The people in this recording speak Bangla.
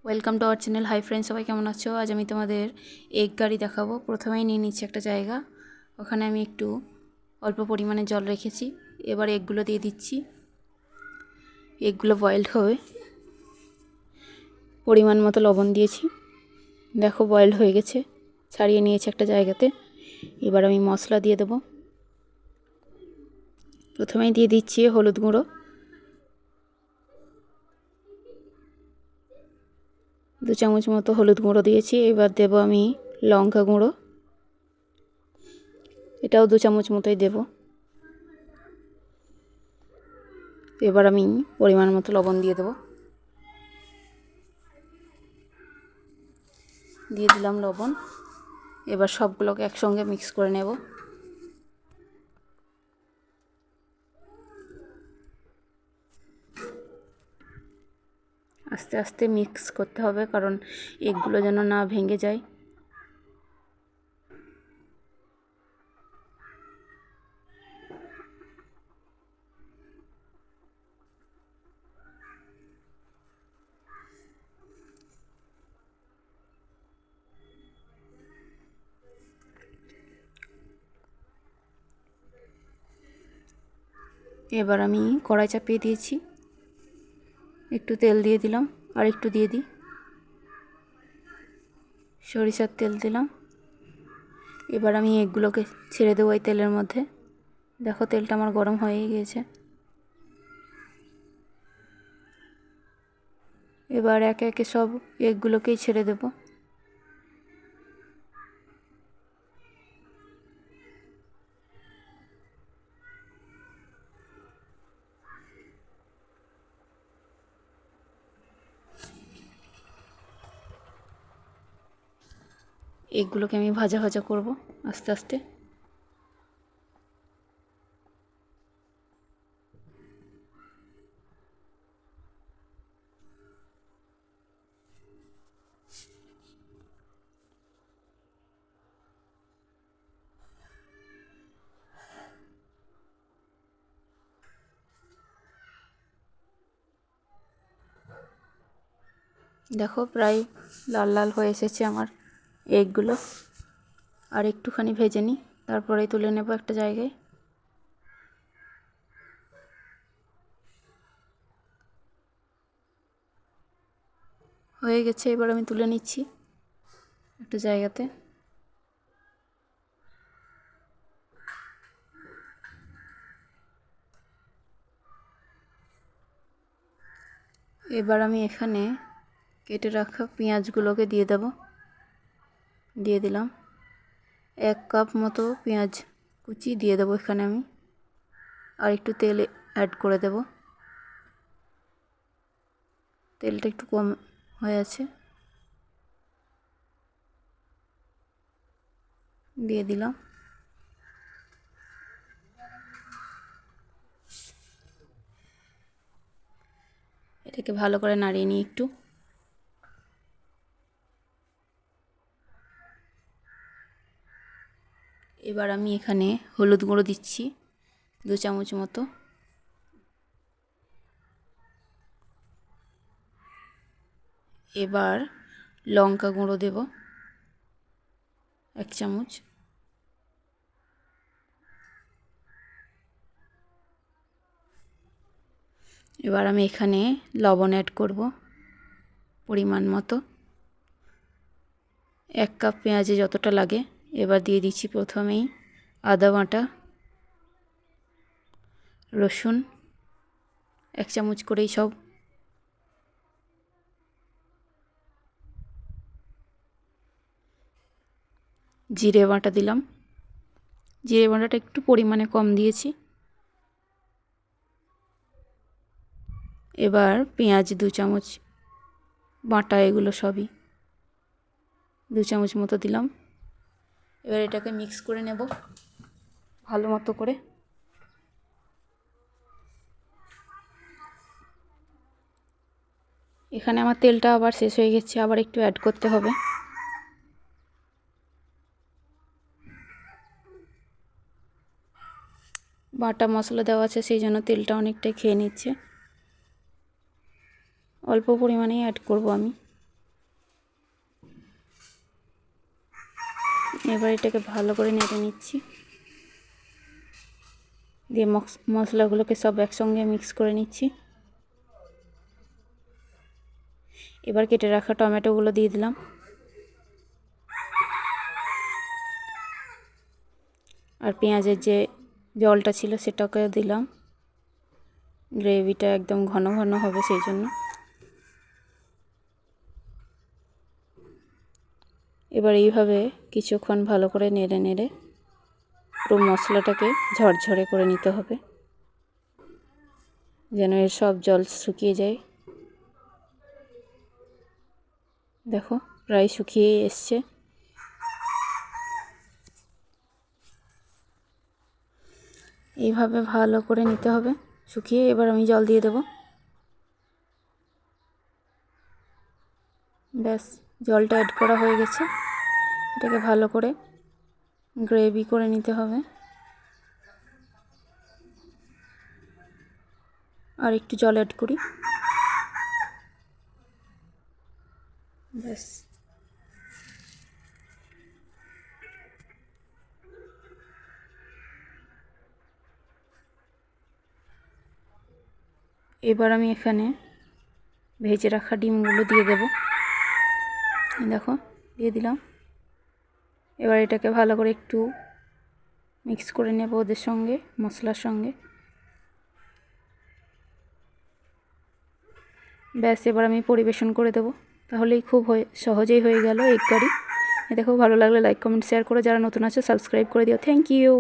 Welcome to our channel. Hi friends, সবাই কেমন আছো? আজ আমি তোমাদের এগ কারি দেখাবো। প্রথমেই নিয়ে নিচ্ছি একটা জায়গা, ওখানে আমি একটু অল্প পরিমাণে জল রেখেছি। এবার এগগুলো দিয়ে দিচ্ছি। এগগুলো বয়েলড হবে। পরিমাণ মতো লবণ দিয়েছি। দেখো বয়েলড হয়ে গেছে, ছাড়িয়ে নিয়েছি একটা জায়গাতে। এবার আমি মশলা দিয়ে দেবো। প্রথমেই দিয়ে দিচ্ছি হলুদ গুঁড়ো, 2 চামচ মতো হলুদ গুঁড়ো দিয়েছি। এবার দেব আমি লঙ্কা গুঁড়ো, এটাও 2 চামচ মতোই দেব। এবার আমি পরিমাণ মতো লবণ দিয়ে দেব। দিয়ে দিলাম লবণ। এবার সবগুলোকে একসঙ্গে মিক্স করে নেব। আস্তে আস্তে মিক্স করতে হবে, কারণ এগুলো যেন না ভেঙে যায়। এবার আমি কড়াই চাপিয়ে দিয়েছি, একটু তেল দিয়ে দিলাম, আর একটু দিয়ে দিই। সরিষার তেল দিলাম। এবার আমি এগুলোকে ছেড়ে দেবো এই তেলের মধ্যে। দেখো তেলটা আমার গরম হয়ে গিয়েছে। এবার একে একে সব এগুলোকেই ছেড়ে দেব। এগুলোকে আমি ভাজা ভাজা করব আস্তে আস্তে। দেখো প্রায় লাল লাল হয়ে এসেছে আমার এগগুলো। আর একটুখানি ভেজে নিই, তারপরে তুলে নেব একটা জায়গায়। হয়ে গেছে, এবার আমি তুলে নিচ্ছি একটা জায়গাতে। এবার আমি এখানে কেটে রাখা পেঁয়াজগুলোকে দিয়ে দেব। দিয়ে দিলাম 1 কাপ মতো পেঁয়াজ কুচি দিয়ে দেবো এখানে আমি। আর একটু তেল অ্যাড করে দেব। তেলটা একটু কম হয়ে আছে, দিয়ে দিলাম। এটাকে ভালো করে নাড়িয়ে নিই একটু। এবার আমি এখানে হলুদ গুঁড়ো দিচ্ছি 2 চামচ মতো। এবার লঙ্কা গুঁড়ো দেব 1 চামচ। এবার আমি এখানে লবণ অ্যাড করব পরিমাণ মতো, 1 কাপ পেঁয়াজে যতটা লাগে। এবার দিয়ে দিচ্ছি প্রথমেই আদা বাটা, রসুন 1 চামচ করেই সব। জিরে বাটা দিলাম, জিরে বাটাটা একটু পরিমাণে কম দিয়েছি। এবার পেঁয়াজ 2 চামচ বাটা, এগুলো সবই 2 চামচ মতো দিলাম। এবার এটাকে মিক্স করে নেব ভালো মতো করে। এখানে আমার তেলটা আবার শেষ হয়ে গেছে, আবার একটু অ্যাড করতে হবে। বাটা মশলা দেওয়া আছে, সেই জন্য তেলটা অনেকটাই খেয়ে নিচ্ছে। অল্প পরিমাণেই অ্যাড করব আমি। এবার এটাকে ভালো করে নেড়ে নিচ্ছি, দিয়ে মশলাগুলোকে সব একসঙ্গে মিক্স করে নিচ্ছি। এবার কেটে রাখা টমেটোগুলো দিয়ে দিলাম, আর পেঁয়াজের যে জলটা ছিল সেটাকে দিলাম। গ্রেভিটা একদম ঘন ঘন হবে সেই জন্য। এবার এইভাবে কিছুক্ষণ ভালো করে নেড়ে নেড়ে পুরো মশলাটাকে ঝরঝরে করে নিতে হবে, যেন এর সব জল শুকিয়ে যায়। দেখো প্রায় শুকিয়ে এসছে। এইভাবে ভালো করে নিতে হবে শুকিয়ে। এবার আমি জল দিয়ে দেব। ব্যাস, জলটা অ্যাড করা হয়ে গেছে। এটাকে ভালো করে গ্রেভি করে নিতে হবে। আর একটু জল অ্যাড করি। ব্যাস, এবার আমি এখানে ভেজে রাখা ডিমগুলো দিয়ে দেব। দেখো দিয়ে দিলাম। এবার এটাকে ভালো করে একটু মিক্স করে নেব ওদের সঙ্গে, মশলার সঙ্গে। ব্যাস, এবার আমি পরিবেশন করে দেব। তাহলেই খুব সহজেই হয়ে গেল এগ কারি। দেখো ভালো লাগলে লাইক কমেন্ট শেয়ার করে, যারা নতুন আছে সাবস্ক্রাইব করে দিও। Thank you.